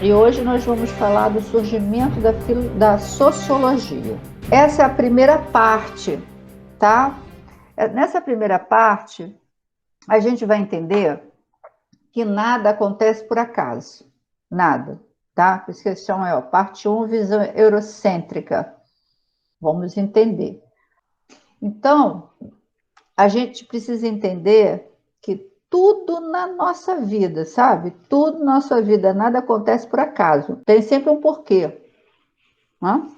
E hoje nós vamos falar do surgimento da sociologia. Essa é a primeira parte, tá? Nessa primeira parte, a gente vai entender que nada acontece por acaso. Nada, tá? Por isso que eles chamam, parte 1, visão eurocêntrica. Vamos entender. Então, a gente precisa entender que tudo na nossa vida, sabe? Tudo na nossa vida, nada acontece por acaso. Tem sempre um porquê. Né?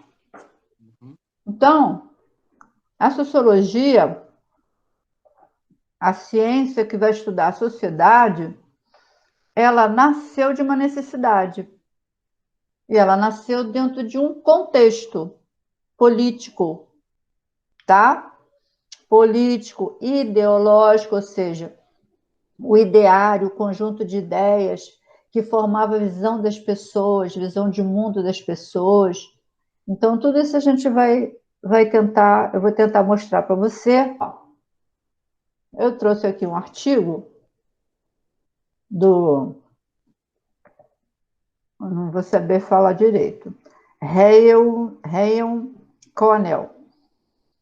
Então, a sociologia, a ciência que vai estudar a sociedade, ela nasceu de uma necessidade. E ela nasceu dentro de um contexto político, tá? Político, ideológico, ou seja, o ideário, o conjunto de ideias que formava a visão das pessoas, visão de mundo das pessoas. Então, tudo isso a gente vai tentar, eu vou tentar mostrar para você. Eu trouxe aqui um artigo não vou saber falar direito, Rayon Cornell,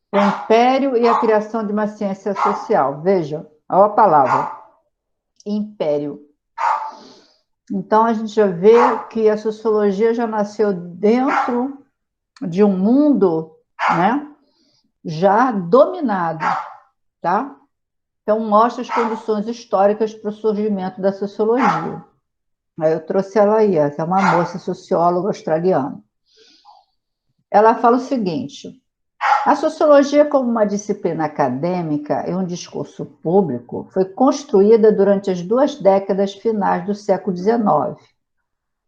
O Império e a Criação de uma Ciência Social. Veja, olha a palavra, império. Então, a gente já vê que a sociologia já nasceu dentro de um mundo, né, já dominado, tá? Então, mostra as condições históricas para o surgimento da sociologia. Aí eu trouxe ela aí, que é uma moça socióloga australiana. Ela fala o seguinte: a sociologia, como uma disciplina acadêmica e um discurso público, foi construída durante as 2 décadas finais do século XIX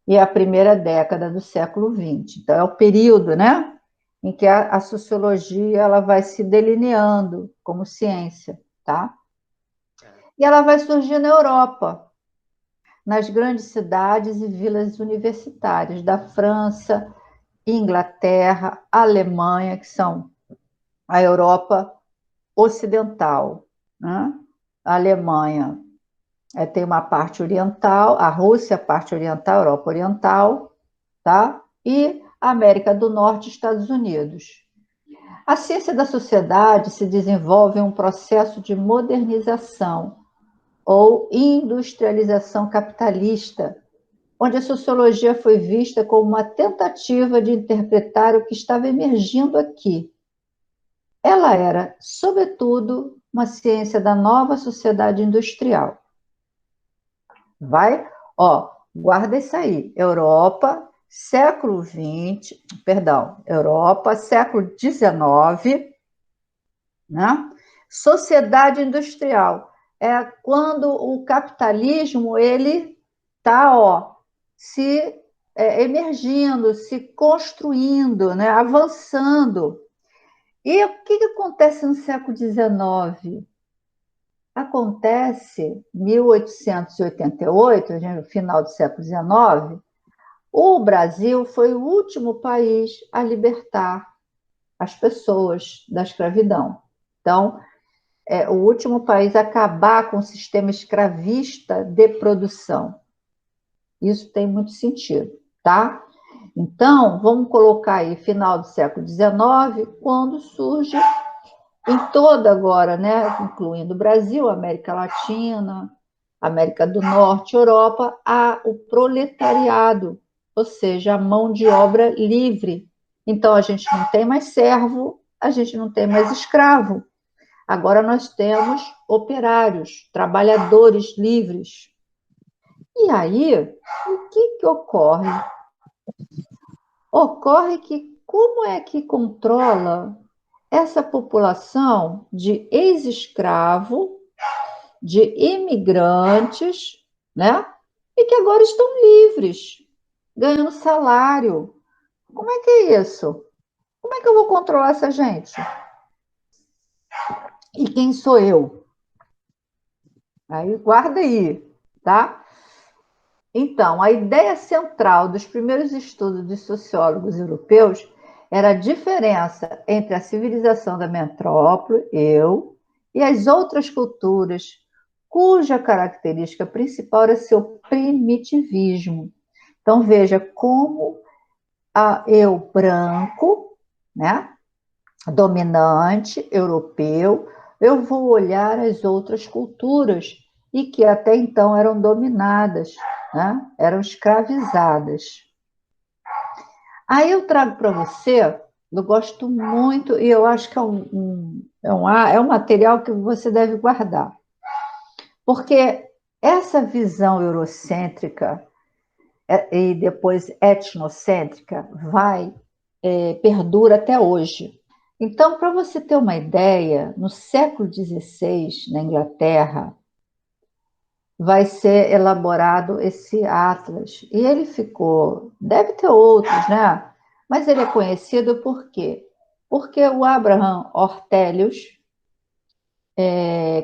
e a primeira década do século XX. Então, é o período, né, em que a sociologia ela vai se delineando como ciência, tá? E ela vai surgir na Europa, nas grandes cidades e vilas universitárias da França, Inglaterra, Alemanha, que são a Europa ocidental, né? A Alemanha tem uma parte oriental, a Rússia, a parte oriental, a Europa oriental, tá? E a América do Norte, Estados Unidos. A ciência da sociedade se desenvolve em um processo de modernização ou industrialização capitalista, onde a sociologia foi vista como uma tentativa de interpretar o que estava emergindo aqui. Ela era, sobretudo, uma ciência da nova sociedade industrial. Vai, guarda isso aí. Europa, século XX, Europa, século XIX, né? Sociedade industrial. É quando o capitalismo ele está se emergindo, se construindo, né? Avançando. E o que acontece no século XIX? Acontece em 1888, no final do século XIX, o Brasil foi o último país a libertar as pessoas da escravidão. Então, o último país a acabar com o sistema escravista de produção. Isso tem muito sentido, tá? Então, vamos colocar aí final do século XIX, quando surge em toda agora, né, incluindo o Brasil, América Latina, América do Norte, Europa, o proletariado, ou seja, a mão de obra livre. Então, a gente não tem mais servo, a gente não tem mais escravo. Agora nós temos operários, trabalhadores livres. E aí, o que ocorre? Ocorre que como é que controla essa população de ex-escravo, de imigrantes, né? E que agora estão livres, ganhando salário. Como é que é isso? Como é que eu vou controlar essa gente? E quem sou eu? Aí guarda aí, tá? Então, a ideia central dos primeiros estudos dos sociólogos europeus era a diferença entre a civilização da metrópole, eu, e as outras culturas, cuja característica principal era seu primitivismo. Então, veja como eu branco, né, dominante, europeu, eu vou olhar as outras culturas e que até então eram dominadas, né, eram escravizadas. Aí eu trago para você, eu gosto muito, e eu acho que é um material que você deve guardar. Porque essa visão eurocêntrica e depois etnocêntrica perdura até hoje. Então, para você ter uma ideia, no século XVI, na Inglaterra, vai ser elaborado esse atlas. E ele ficou, deve ter outros, né? Mas ele é conhecido por quê? Porque o Abraham Ortelius,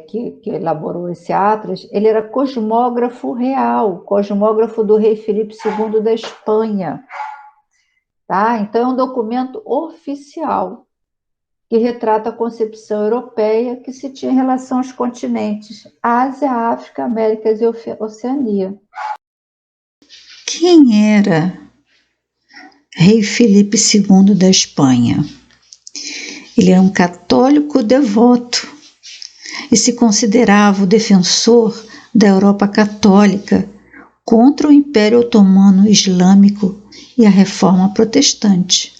que elaborou esse atlas, ele era cosmógrafo real, cosmógrafo do rei Filipe II da Espanha. Tá? Então, é um documento oficial que retrata a concepção europeia que se tinha em relação aos continentes Ásia, África, Américas e Oceania. Quem era rei Filipe II da Espanha? Ele era um católico devoto e se considerava o defensor da Europa católica contra o Império Otomano Islâmico e a Reforma Protestante.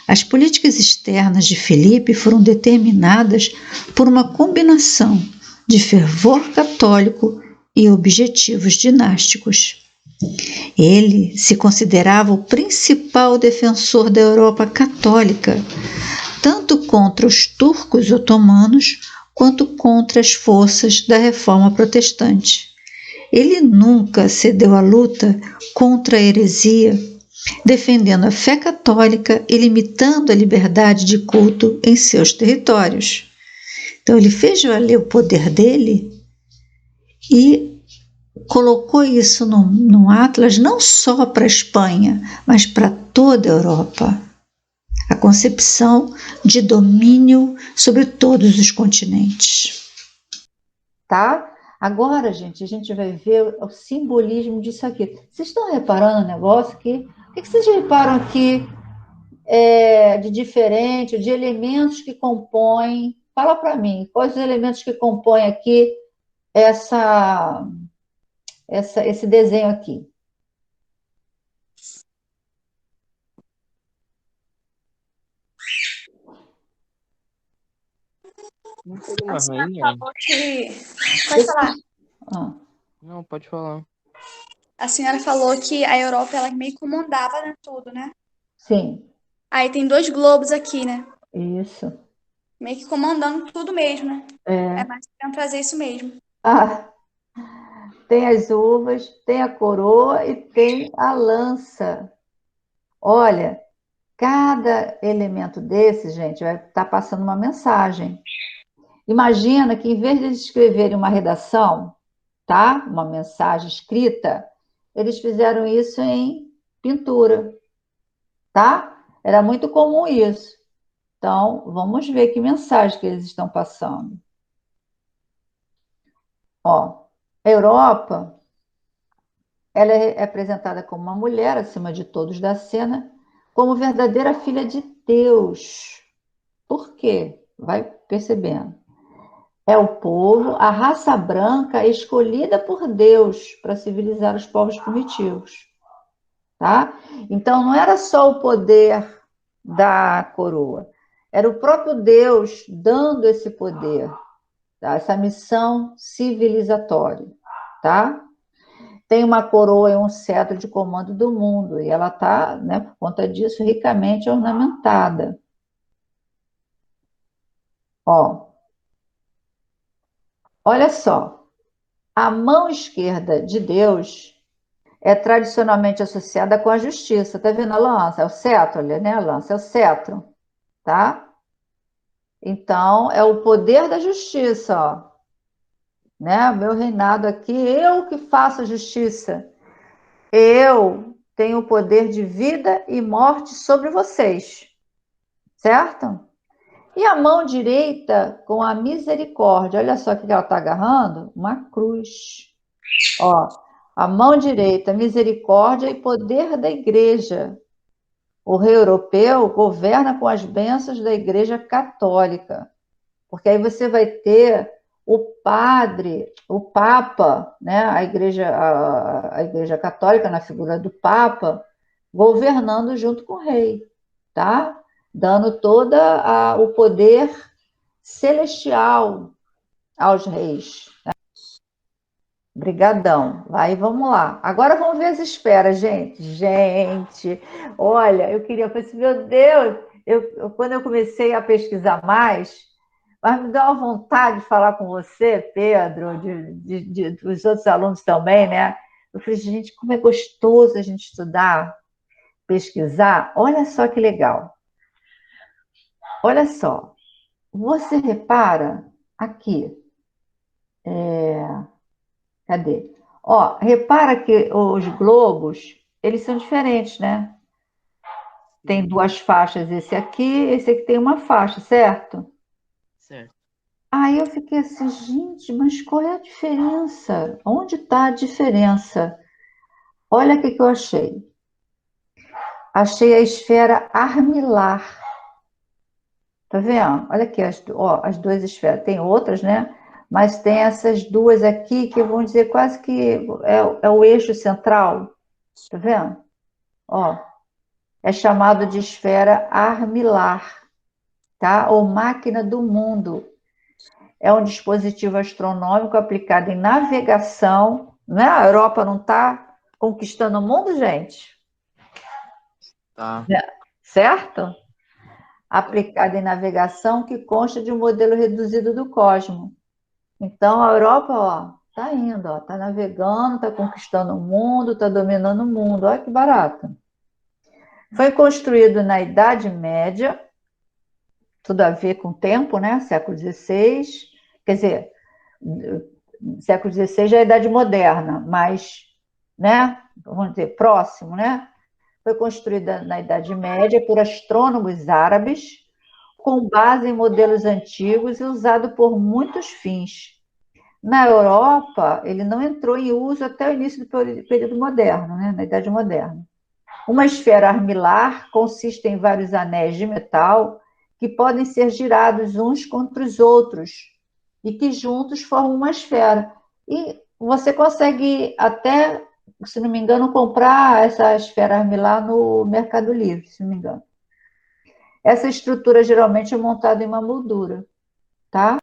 As políticas externas de Filipe foram determinadas por uma combinação de fervor católico e objetivos dinásticos. Ele se considerava o principal defensor da Europa católica, tanto contra os turcos otomanos quanto contra as forças da Reforma Protestante. Ele nunca cedeu à luta contra a heresia, defendendo a fé católica e limitando a liberdade de culto em seus territórios. Então, ele fez valer o poder dele e colocou isso num atlas não só para a Espanha, mas para toda a Europa. A concepção de domínio sobre todos os continentes. Tá? Agora, gente, a gente vai ver o simbolismo disso aqui. Vocês estão reparando o negócio aqui? O que vocês reparam aqui de diferente, de elementos que compõem? Fala para mim, quais os elementos que compõem aqui esse desenho aqui? Não foi uma A senhora rainha? falou que. Pode falar. Não, pode falar. A senhora falou que a Europa ela meio que comandava, né, tudo, né? Sim, Aí tem dois globos aqui, né? isso. Meio que comandando tudo mesmo, né? É É. mais querendo trazer isso mesmo. Ah, tem as uvas, tem a coroa e tem a lança. Olha, cada elemento desse, gente, vai estar passando uma mensagem. Imagina que, em vez de eles escreverem uma redação, tá? Uma mensagem escrita, eles fizeram isso em pintura, tá? Era muito comum isso. Então, vamos ver que mensagem que eles estão passando. Ó, a Europa, ela é apresentada como uma mulher, acima de todos da cena, como verdadeira filha de Deus. Por quê? Vai percebendo. É o povo, a raça branca escolhida por Deus para civilizar os povos primitivos, tá? Então não era só o poder da coroa, era o próprio Deus dando esse poder, tá? Essa missão civilizatória, tá? Tem uma coroa e um cetro de comando do mundo e ela tá, né, por conta disso, ricamente ornamentada. Ó, olha só, a mão esquerda de Deus é tradicionalmente associada com a justiça. Tá vendo a lança? É o cetro, olha, né? A lança é o cetro, tá? Então, é o poder da justiça, ó. Né? Meu reinado aqui, eu que faço a justiça. Eu tenho o poder de vida e morte sobre vocês, certo? E a mão direita com a misericórdia. Olha só o que ela está agarrando: uma cruz. Ó, A mão direita, misericórdia e poder da igreja. O rei europeu governa com as bênçãos da igreja católica. Porque aí você vai ter o padre, o papa, né? A igreja católica, na figura do papa, governando junto com o rei, tá? Dando todo o poder celestial aos reis. Brigadão. Aí vamos lá. Agora vamos ver as esferas, gente. Gente, olha, eu queria, eu falei assim, meu Deus, quando eu comecei a pesquisar mais, mas me deu uma vontade de falar com você, Pedro, dos outros alunos também, né? Eu falei, gente, como é gostoso a gente estudar, pesquisar. Olha só que legal. Olha só. Você repara aqui. Cadê? Ó, repara que os globos, eles são diferentes, né? Tem duas faixas, esse aqui tem uma faixa, certo? Certo. Aí eu fiquei assim, gente, mas qual é a diferença? Onde está a diferença? Olha o que eu achei. Achei a esfera armilar. Tá vendo? Olha aqui, as duas esferas. Tem outras, né? Mas tem essas duas aqui que vão dizer quase que é o eixo central. Tá vendo? Ó, é chamado de esfera armilar, tá? Ou máquina do mundo. É um dispositivo astronômico aplicado em navegação, né? A Europa não está conquistando o mundo, gente? Tá. Certo? Aplicado em navegação que consta de um modelo reduzido do cosmos. Então, a Europa, ó, tá indo, ó, tá navegando, tá conquistando o mundo, tá dominando o mundo. Olha que barato. Foi construído na Idade Média, tudo a ver com o tempo, né? Século XVI, quer dizer, século XVI já é a Idade Moderna, mas, né? Vamos dizer, próximo, né? Foi construída na Idade Média por astrônomos árabes, com base em modelos antigos e usado por muitos fins. Na Europa, ele não entrou em uso até o início do período moderno, né? Na Idade Moderna. Uma esfera armilar consiste em vários anéis de metal que podem ser girados uns contra os outros e que juntos formam uma esfera. E você consegue até, se não me engano, comprar essa esfera armilar no Mercado Livre, se não me engano. Essa estrutura geralmente é montada em uma moldura, tá?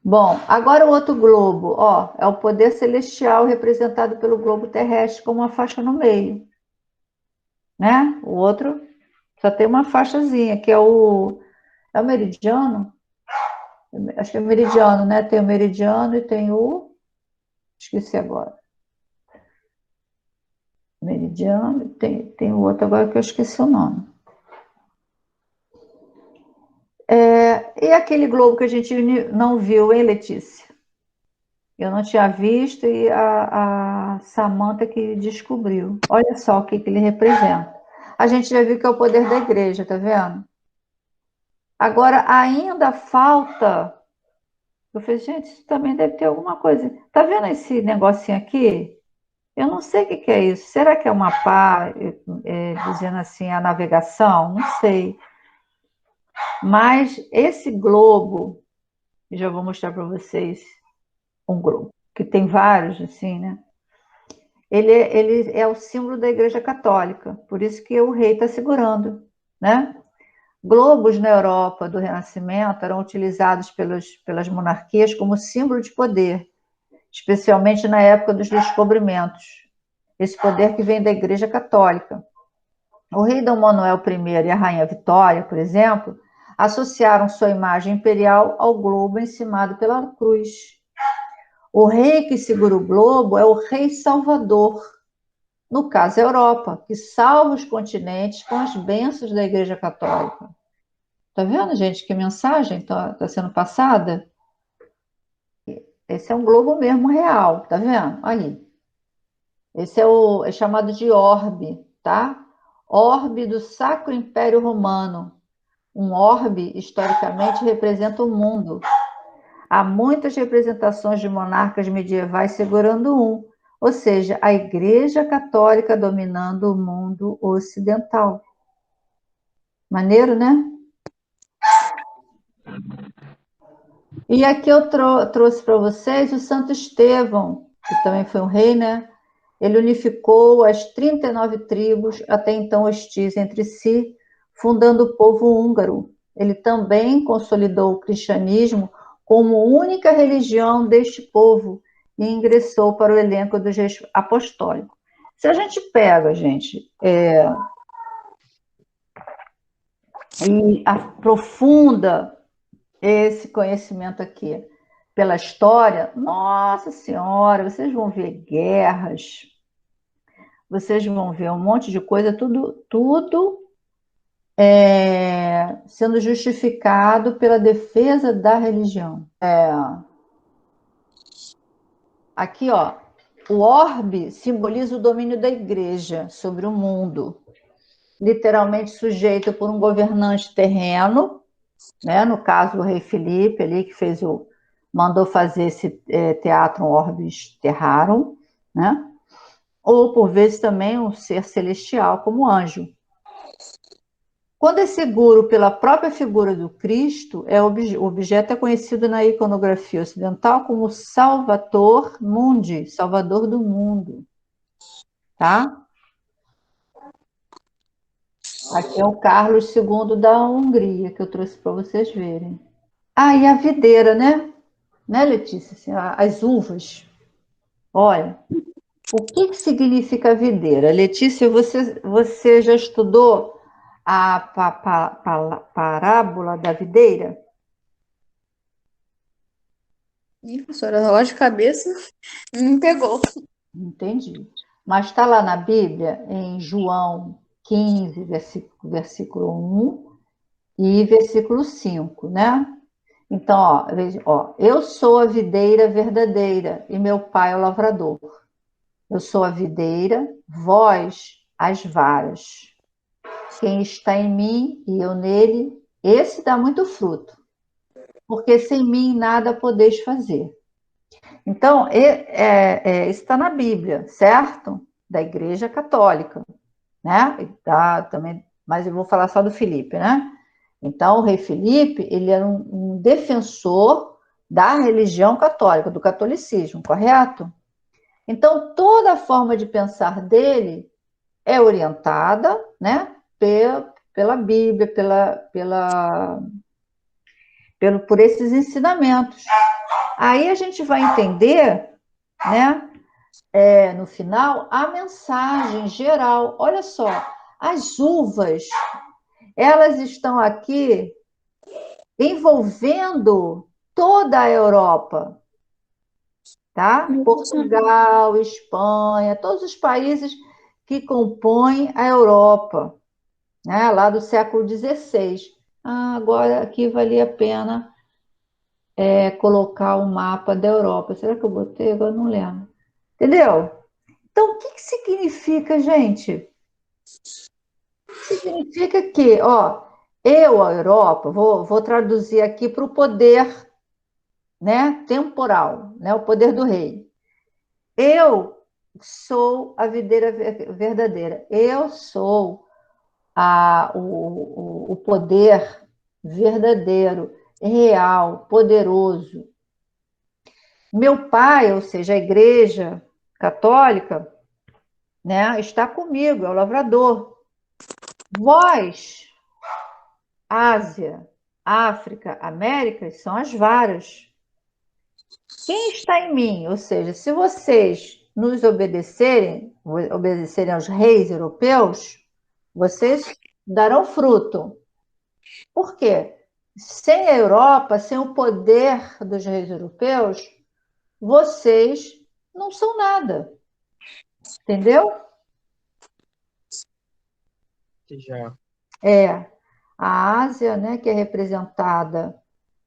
Bom, agora o outro globo, ó, é o poder celestial representado pelo globo terrestre com uma faixa no meio, né? O outro só tem uma faixazinha, que é o meridiano? Acho que é o meridiano, né? Tem o meridiano e tem o... Esqueci agora. Meridiano, tem o outro agora que eu esqueci o nome. E aquele globo que a gente não viu, hein, Letícia? Eu não tinha visto e a Samantha que descobriu. Olha só o que ele representa. A gente já viu que é o poder da igreja, tá vendo? Agora, ainda falta... Eu falei, gente, isso também deve ter alguma coisa. Tá vendo esse negocinho aqui? Eu não sei o que é isso. Será que é uma pá, dizendo assim, a navegação? Não sei. Mas esse globo, eu já vou mostrar para vocês um globo, que tem vários, assim, né? Ele é o símbolo da Igreja Católica, por isso que o rei está segurando, né? Globos na Europa do Renascimento eram utilizados pelas monarquias como símbolo de poder, especialmente na época dos descobrimentos. Esse poder que vem da Igreja Católica. O rei Dom Manuel I e a rainha Vitória, por exemplo, associaram sua imagem imperial ao globo encimado pela cruz. O rei que segura o globo é o rei Salvador, no caso a Europa, que salva os continentes com as bênçãos da Igreja Católica. Tá vendo, gente, que mensagem tá sendo passada? Esse é um globo mesmo real, tá vendo? Aí. Esse é chamado de orbe, tá? Orbe do Sacro Império Romano. Um orbe, historicamente, representa o mundo. Há muitas representações de monarcas medievais segurando um. Ou seja, a Igreja Católica dominando o mundo ocidental. Maneiro, né? E aqui eu trouxe para vocês o Santo Estevão, que também foi um rei, né? Ele unificou as 39 tribos, até então hostis entre si, fundando o povo húngaro. Ele também consolidou o cristianismo como única religião deste povo e ingressou para o elenco dos reis apostólicos. Se a gente pega, gente, e aprofunda esse conhecimento aqui pela história, nossa senhora, vocês vão ver guerras, vocês vão ver um monte de coisa, tudo sendo justificado pela defesa da religião. Aqui, ó, o orbe simboliza o domínio da igreja sobre o mundo, literalmente sujeito por um governante terreno, né? No caso, o rei Filipe, ali, que mandou fazer esse teatro Orbis Terrarum, né? Ou, por vezes, também um ser celestial, como anjo. Quando é seguro pela própria figura do Cristo, o objeto é conhecido na iconografia ocidental como Salvator Mundi, Salvador do mundo. Tá? Aqui é o Carlos II da Hungria, que eu trouxe para vocês verem. Ah, e a videira, né? Né, Letícia? Assim, as uvas. Olha, o que significa videira? Letícia, você já estudou a parábola da videira? Ih, professora, relógio de cabeça me pegou. Entendi. Mas está lá na Bíblia, em João 15, versículo 1 e versículo 5, né? Então, ó, eu sou a videira verdadeira e meu pai é o lavrador. Eu sou a videira, vós as varas. Quem está em mim e eu nele, esse dá muito fruto, porque sem mim nada podeis fazer. Então, isso está na Bíblia, certo? Da Igreja Católica, né? Também, mas eu vou falar só do Filipe, né? Então, o rei Filipe, ele era um defensor da religião católica, do catolicismo, correto? Então, toda a forma de pensar dele é orientada, né, pela Bíblia, por esses ensinamentos. Aí a gente vai entender, né, no final, a mensagem geral. Olha só, as uvas, elas estão aqui envolvendo toda a Europa, tá? Portugal, Espanha, todos os países que compõem a Europa, né? Lá do século XVI. Agora aqui valia a pena colocar o mapa da Europa. Será que eu botei? Agora não lembro. Entendeu? Então, o que significa, gente? Significa que, ó, a Europa, vou traduzir aqui para o poder, né, temporal, né, o poder do rei. Eu sou a videira verdadeira. Eu sou o poder verdadeiro, real, poderoso. Meu pai, ou seja, a Igreja Católica, né, está comigo, é o lavrador. Vós, Ásia, África, Américas, são as varas. Quem está em mim? Ou seja, se vocês nos obedecerem aos reis europeus, vocês darão fruto. Por quê? Sem a Europa, sem o poder dos reis europeus, vocês não são nada. Entendeu? Já. A Ásia, né, que é representada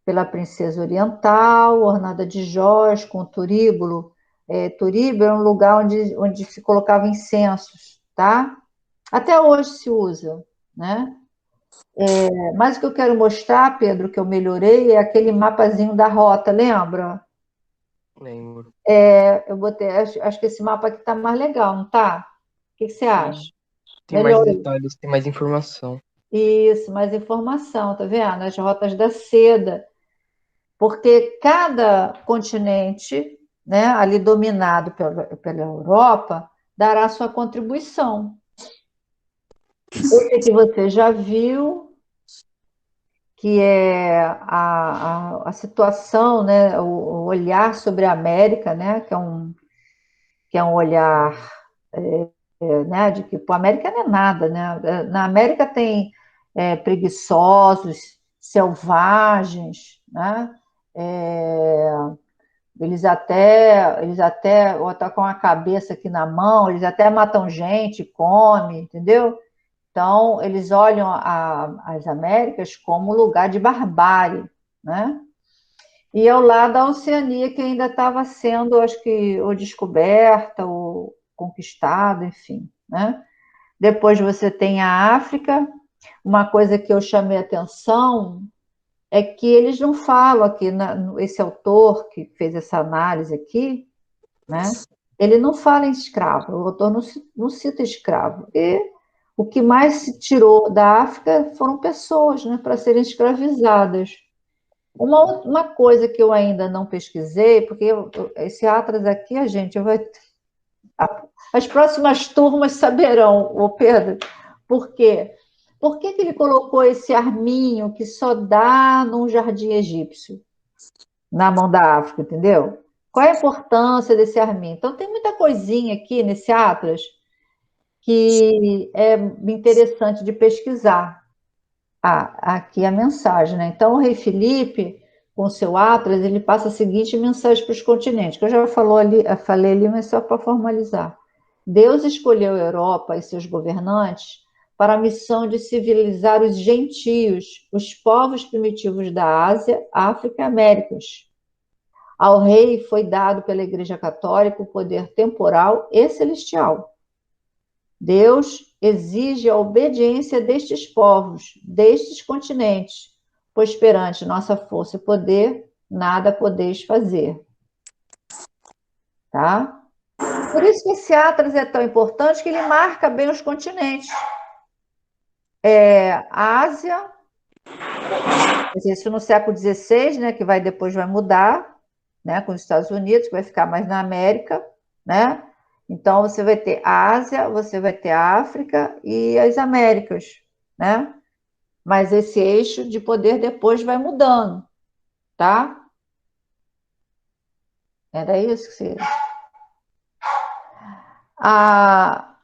pela princesa oriental, ornada de jóias com turíbulo. Turíbulo é um lugar onde se colocava incensos, tá? Até hoje se usa, né? Mas o que eu quero mostrar, Pedro, que eu melhorei, é aquele mapazinho da rota, lembra? Lembro. Eu botei, acho que esse mapa aqui tá mais legal, não tá? O que você acha? Tem mais Melhorou. detalhes, tem mais informação. Isso, mais informação, tá vendo? As rotas da seda. Porque cada continente, né, ali dominado pela Europa, dará sua contribuição. Esse aqui você já viu, que é a situação, né, o olhar sobre a América, né, que é um olhar, né, de que pô, a América não é nada, né? Na América tem preguiçosos, selvagens, né? É, eles até estão com a cabeça aqui na mão, eles até matam gente, comem, entendeu? Então, eles olham as Américas como lugar de barbárie, né? E ao lado da Oceania, que ainda estava sendo, acho que, ou descoberta, ou conquistada, enfim, né? Depois você tem a África. Uma coisa que eu chamei a atenção é que eles não falam aqui, esse autor que fez essa análise aqui, né? Ele não fala em escravo, o autor não cita escravo. E o que mais se tirou da África foram pessoas, né, para serem escravizadas. Uma coisa que eu ainda não pesquisei, porque esse Atlas aqui, as próximas turmas saberão, ô Pedro, por quê? Por que ele colocou esse arminho que só dá num jardim egípcio, na mão da África, entendeu? Qual é a importância desse arminho? Então, tem muita coisinha aqui nesse Atlas que é interessante de pesquisar. Aqui a mensagem, né? Então, o rei Filipe, com o seu Atlas, ele passa a seguinte mensagem para os continentes, que eu já falei ali, mas só para formalizar. Deus escolheu a Europa e seus governantes para a missão de civilizar os gentios, os povos primitivos da Ásia, África e Américas. Ao rei foi dado pela Igreja Católica o poder temporal e celestial. Deus exige a obediência destes povos, destes continentes, pois perante nossa força e poder, nada podeis fazer. Tá? Por isso que esse Atlas é tão importante, que ele marca bem os continentes. A Ásia, isso no século XVI, né, que depois vai mudar, né, com os Estados Unidos, que vai ficar mais na América, né? Então, você vai ter a Ásia, você vai ter a África e as Américas, né? Mas esse eixo de poder depois vai mudando, tá? Era isso que você... A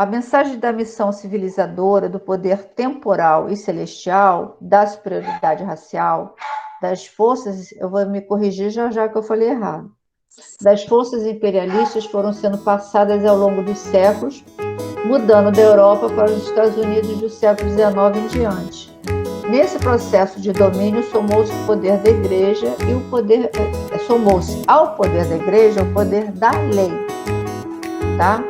mensagem da missão civilizadora, do poder temporal e celestial, da superioridade racial, das forças... Eu vou me corrigir já que eu falei errado. Das forças imperialistas foram sendo passadas ao longo dos séculos, mudando da Europa para os Estados Unidos do século XIX em diante. Nesse processo de domínio, somou-se o poder da Igreja e somou-se ao poder da Igreja o poder da lei, tá?